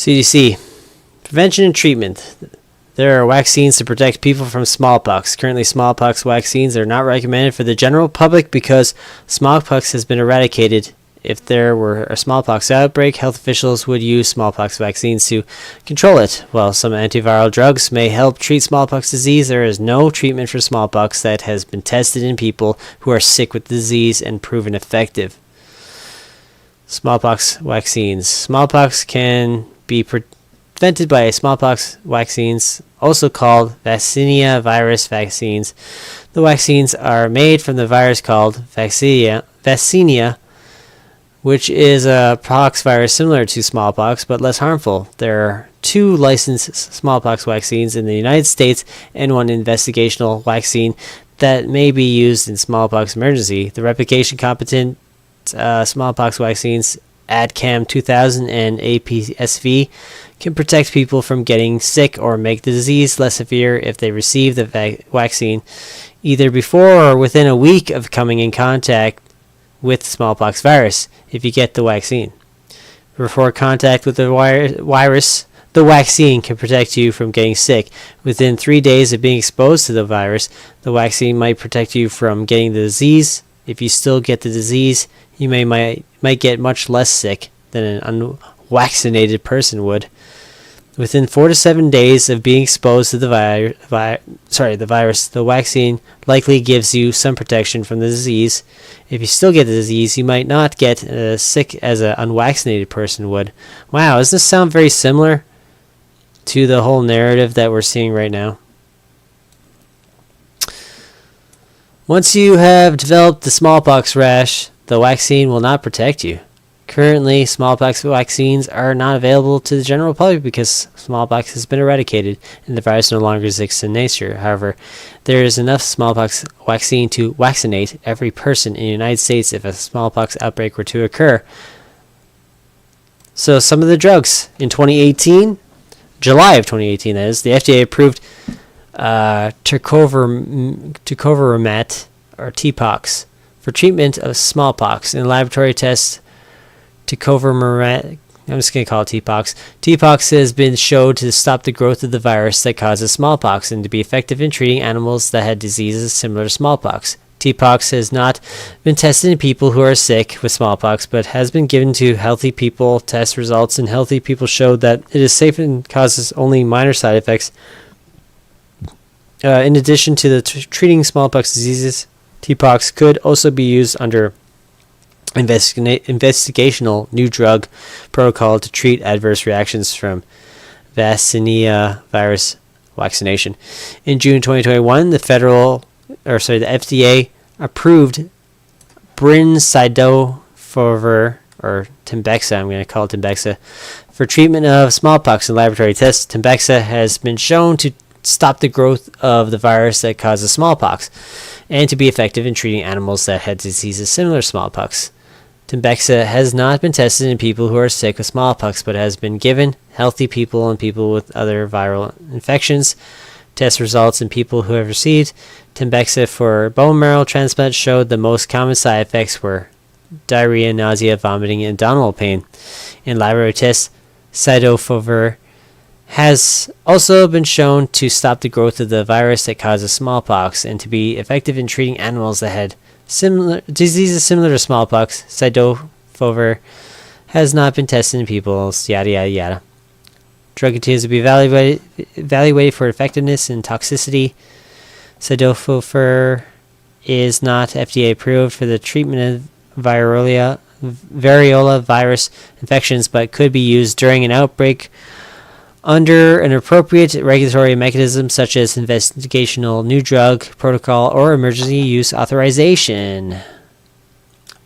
CDC. Prevention and treatment. There are vaccines to protect people from smallpox. Currently, smallpox vaccines are not recommended for the general public because smallpox has been eradicated. If there were a smallpox outbreak, health officials would use smallpox vaccines to control it. While some antiviral drugs may help treat smallpox disease, there is no treatment for smallpox that has been tested in people who are sick with the disease and proven effective. Smallpox vaccines. Smallpox can be prevented by smallpox vaccines, also called Vaccinia virus vaccines. The vaccines are made from the virus called Vaccinia, which is a pox virus similar to smallpox but less harmful. There are 2 licensed smallpox vaccines in the United States and 1 investigational vaccine that may be used in smallpox emergency. The replication competent smallpox vaccines AdCam 2000 and APSV can protect people from getting sick or make the disease less severe if they receive the vaccine either before or within a week of coming in contact with smallpox virus. If you get the vaccine before contact with the virus, the vaccine can protect you from getting sick. Within 3 days of being exposed to the virus, the vaccine might protect you from getting the disease. If you still get the disease, you might get much less sick than an unvaccinated person would. Within 4 to 7 days of being exposed to the virus, the vaccine likely gives you some protection from the disease. If you still get the disease, you might not get sick as an unvaccinated person would. Wow, doesn't this sound very similar to the whole narrative that we're seeing right now? Once you have developed the smallpox rash, the vaccine will not protect you. Currently, smallpox vaccines are not available to the general public because smallpox has been eradicated and the virus no longer exists in nature. However, there is enough smallpox vaccine to vaccinate every person in the United States if a smallpox outbreak were to occur. So some of the drugs in 2018, July of 2018 that is, the FDA approved tocovirimat or TPOXX for treatment of smallpox. In laboratory tests, tocovirimat, I'm just going to call it TPOXX. TPOXX has been shown to stop the growth of the virus that causes smallpox and to be effective in treating animals that had diseases similar to smallpox. TPOXX has not been tested in people who are sick with smallpox, but has been given to healthy people. Test results in healthy people showed that it is safe and causes only minor side effects. In addition to the treating smallpox diseases, TPOXX could also be used under investigational new drug protocol to treat adverse reactions from Vaccinia virus vaccination. In June 2021, the FDA approved brincidofovir, or Tembexa, I'm going to call it Tembexa, for treatment of smallpox in laboratory tests. Tembexa has been shown to stop the growth of the virus that causes smallpox and to be effective in treating animals that had diseases similar to smallpox. Tembexa has not been tested in people who are sick with smallpox, but has been given healthy people and people with other viral infections. Test results in people who have received Tembexa for bone marrow transplant showed the most common side effects were diarrhea, nausea, vomiting, and abdominal pain. In laboratory tests, cidofovir has also been shown to stop the growth of the virus that causes smallpox and to be effective in treating animals that had similar diseases similar to smallpox. Cidofovir has not been tested in people, yada yada yada. Drug continues to be evaluated for effectiveness and toxicity. Cidofovir is not FDA approved for the treatment of variola virus infections, but could be used during an outbreak under an appropriate regulatory mechanism such as investigational new drug protocol or emergency use authorization.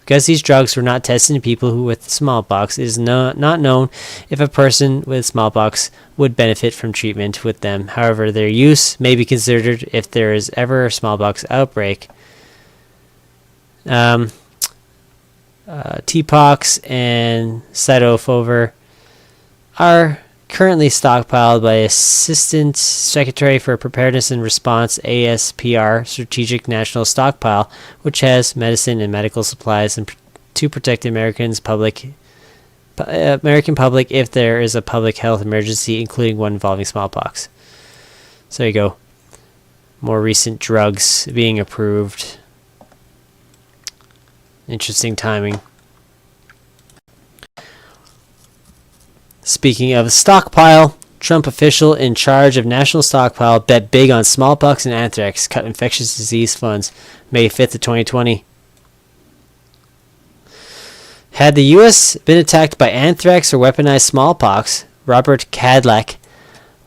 Because these drugs were not tested in people with smallpox, it is not known if a person with smallpox would benefit from treatment with them. However, their use may be considered if there is ever a smallpox outbreak. TPOXX and cidofovir are currently stockpiled by Assistant Secretary for Preparedness and Response, ASPR, Strategic National Stockpile, which has medicine and medical supplies to protect Americans' public American public if there is a public health emergency, including one involving smallpox. So there you go. More recent drugs being approved. Interesting timing. Speaking of stockpile, Trump official in charge of national stockpile bet big on smallpox and anthrax, cut infectious disease funds, May 5th of 2020. Had the U.S. been attacked by anthrax or weaponized smallpox, Robert Kadlec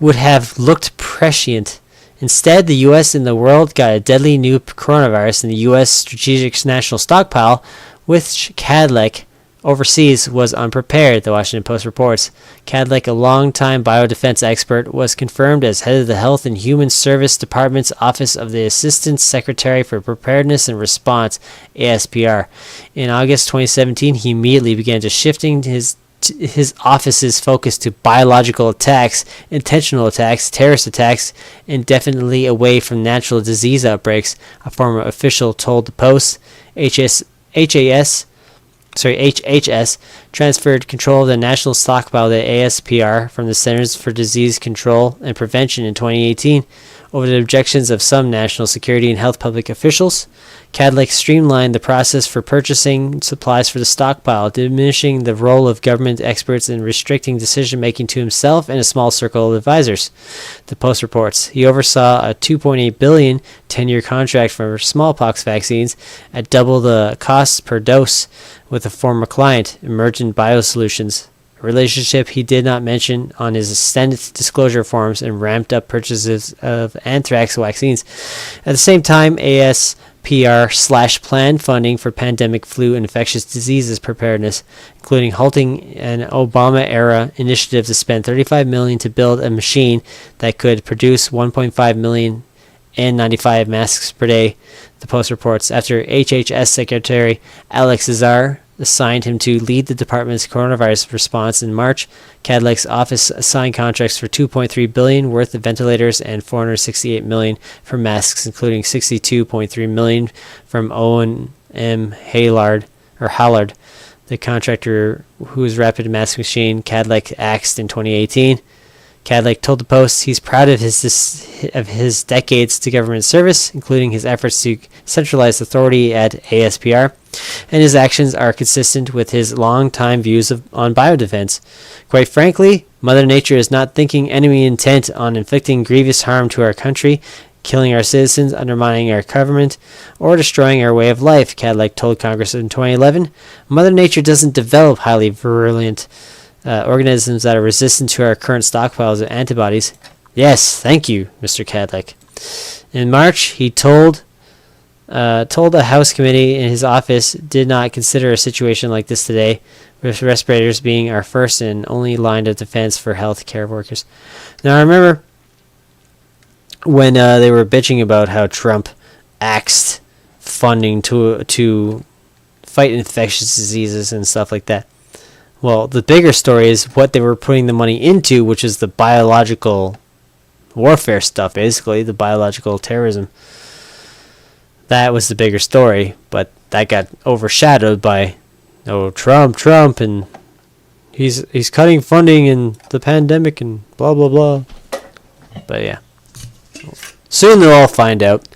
would have looked prescient. Instead, the U.S. and the world got a deadly new coronavirus in the U.S. Strategic National Stockpile, which Kadlec overseas was unprepared, the Washington Post reports. Kadlec, a longtime biodefense expert, was confirmed as head of the Health and Human Service Department's Office of the Assistant Secretary for Preparedness and Response, ASPR. In August 2017, he immediately began to shifting his office's focus to biological attacks, intentional attacks, terrorist attacks, and definitely away from natural disease outbreaks, a former official told the Post. HHS transferred control of the national stockpile to ASPR from the Centers for Disease Control and Prevention in 2018 over the objections of some national security and health public officials. Kadlec streamlined the process for purchasing supplies for the stockpile, diminishing the role of government experts and restricting decision-making to himself and a small circle of advisors. The Post reports he oversaw a $2.8 billion 10-year contract for smallpox vaccines at double the cost per dose with a former client, Emergent Biosolutions, a relationship he did not mention on his extended disclosure forms, and ramped up purchases of anthrax vaccines. At the same time, ASPR slashed planned funding for pandemic flu and infectious diseases preparedness, including halting an Obama-era initiative to spend $35 million to build a machine that could produce 1.5 million N95 masks per day, the Post reports, after HHS Secretary Alex Azar assigned him to lead the department's coronavirus response in March. Kadlec's office signed contracts for $2.3 billion worth of ventilators and $468 million for masks, including $62.3 million from Owen M. Hallard, the contractor whose rapid mask machine Kadlec axed in 2018. Kadlec told the Post he's proud of his decades to government service, including his efforts to centralize authority at ASPR, and his actions are consistent with his long-time views on biodefense. Quite frankly, Mother Nature is not thinking enemy intent on inflicting grievous harm to our country, killing our citizens, undermining our government, or destroying our way of life, Kadlec told Congress in 2011. Mother Nature doesn't develop highly virulent organisms that are resistant to our current stockpiles of antibodies. Yes, thank you, Mr. Kadlec. In March, he told a House committee in his office did not consider a situation like this today, with respirators being our first and only line of defense for health care workers. Now, I remember when they were bitching about how Trump axed funding to fight infectious diseases and stuff like that. Well, the bigger story is what they were putting the money into, which is the biological warfare stuff, basically, the biological terrorism. That was the bigger story, but that got overshadowed by, Trump, and he's cutting funding in the pandemic and blah, blah, blah. But yeah. Soon they'll all find out.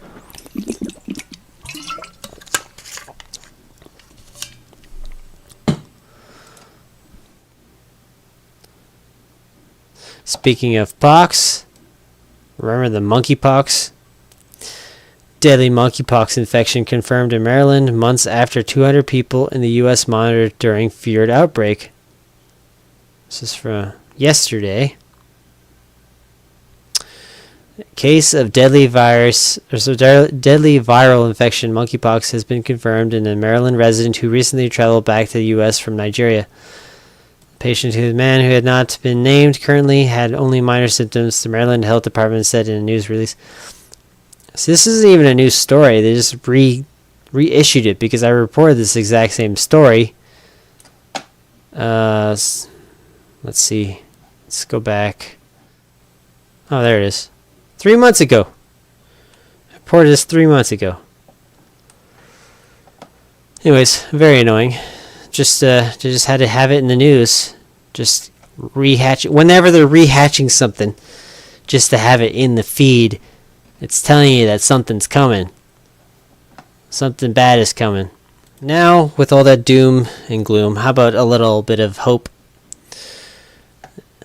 Speaking of pox, remember the monkeypox? Deadly monkeypox infection confirmed in Maryland months after 200 people in the U.S. monitored during feared outbreak. This is from yesterday. Case of deadly viral infection, monkeypox, has been confirmed in a Maryland resident who recently traveled back to the U.S. from Nigeria. Patient, who man who had not been named, currently had only minor symptoms, the Maryland Health Department said in a news release. So this isn't even a news story. They just reissued it because I reported this exact same story. Let's see. Let's go back. Oh, there it is. 3 months ago. I reported this 3 months ago. Anyways, very annoying. they just had to have it in the news. Just rehatch it. Whenever they're rehatching something, just to have it in the feed, it's telling you that something's coming. Something bad is coming. Now, with all that doom and gloom, how about a little bit of hope?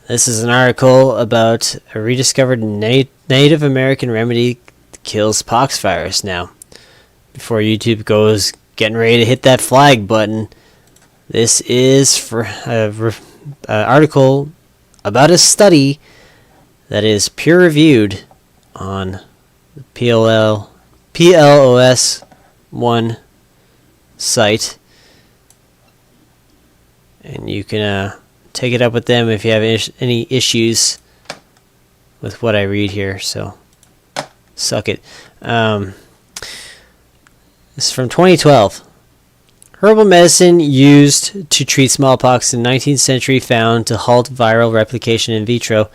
This is an article about a rediscovered Native American remedy that kills poxvirus now. Before YouTube goes getting ready to hit that flag button, this is for an article about a study that is peer-reviewed on the PLOS 1 site. And you can take it up with them if you have any issues with what I read here. So, suck it. This is from 2012. Herbal medicine used to treat smallpox in the 19th century found to halt viral replication in vitro.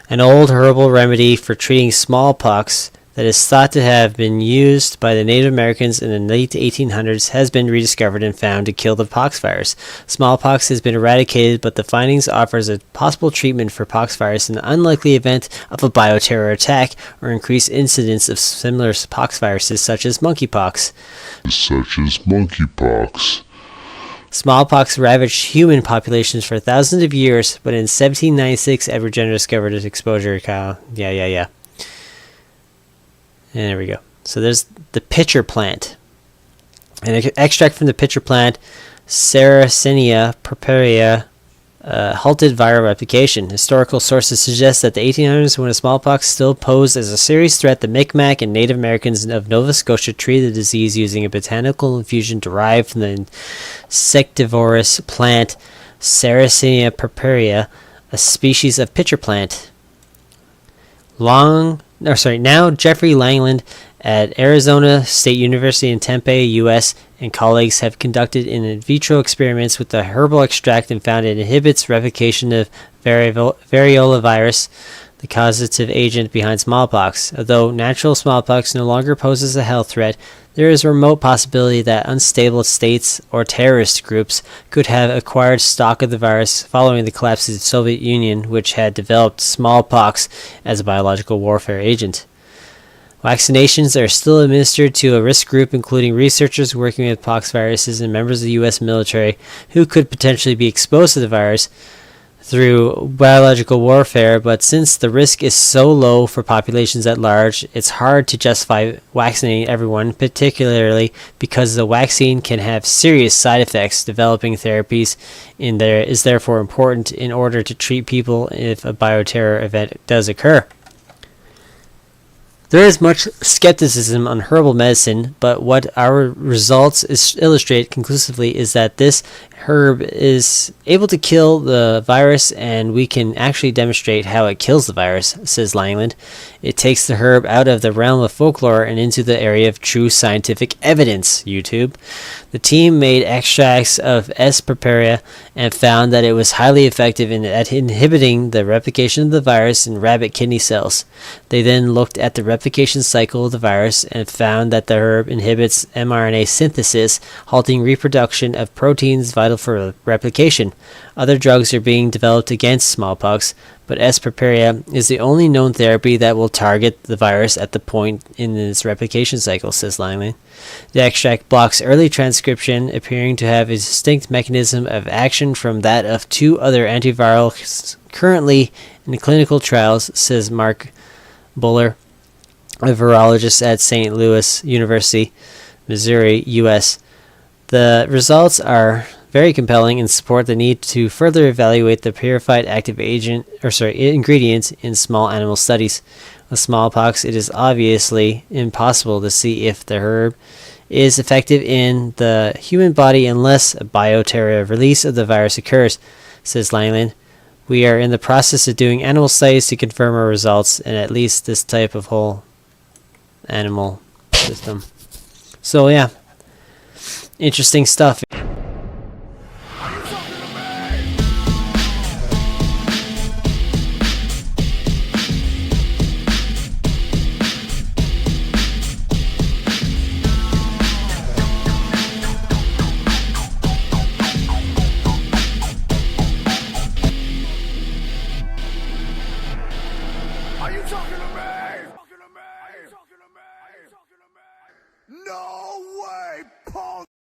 An old herbal remedy for treating smallpox that is thought to have been used by the Native Americans in the late 1800s has been rediscovered and found to kill the poxvirus. Smallpox has been eradicated, but the findings offers a possible treatment for poxvirus in the unlikely event of a bioterror attack or increased incidence of similar poxviruses such as monkeypox. Smallpox ravaged human populations for thousands of years, but in 1796, Edward Jenner discovered its exposure. And there we go. So there's the pitcher plant. An extract from the pitcher plant, Sarracenia purpurea, halted viral replication. Historical sources suggest that the 1800s, when smallpox still posed as a serious threat, the Mi'kmaq and Native Americans of Nova Scotia treated the disease using a botanical infusion derived from the insectivorous plant Sarracenia purpurea, a species of pitcher plant. Now Jeffrey Langland at Arizona State University in Tempe, U.S., and colleagues have conducted in vitro experiments with the herbal extract and found it inhibits replication of variola virus, the causative agent behind smallpox. Although natural smallpox no longer poses a health threat, there is a remote possibility that unstable states or terrorist groups could have acquired stock of the virus following the collapse of the Soviet Union, which had developed smallpox as a biological warfare agent. Vaccinations are still administered to a risk group, including researchers working with poxviruses and members of the U.S. military who could potentially be exposed to the virus through biological warfare, but since the risk is so low for populations at large, it's hard to justify vaccinating everyone, particularly because the vaccine can have serious side effects. Developing therapies in there is therefore important in order to treat people if a bioterror event does occur. There is much skepticism on herbal medicine, but what our results illustrate conclusively is that this herb is able to kill the virus, and we can actually demonstrate how it kills the virus, says Langland. It takes the herb out of the realm of folklore and into the area of true scientific evidence, YouTube. The team made extracts of S. purpurea and found that it was highly effective at inhibiting the replication of the virus in rabbit kidney cells. They then looked at the replication cycle of the virus and found that the herb inhibits mRNA synthesis, halting reproduction of proteins vital for replication. Other drugs are being developed against smallpox, but S. purpurea is the only known therapy that will target the virus at the point in its replication cycle, says Langley. The extract blocks early transcription, appearing to have a distinct mechanism of action from that of two other antivirals currently in clinical trials, says Mark Buller, a virologist at St. Louis University, Missouri, U.S. The results are very compelling and support the need to further evaluate the purified active ingredient in small animal studies. With smallpox, it is obviously impossible to see if the herb is effective in the human body unless a bioterror release of the virus occurs, says Langland. We are in the process of doing animal studies to confirm our results in at least this type of whole animal system. So yeah, interesting stuff. Are you talking to me? Are you talking to me? Are you talking to me? No way, punk!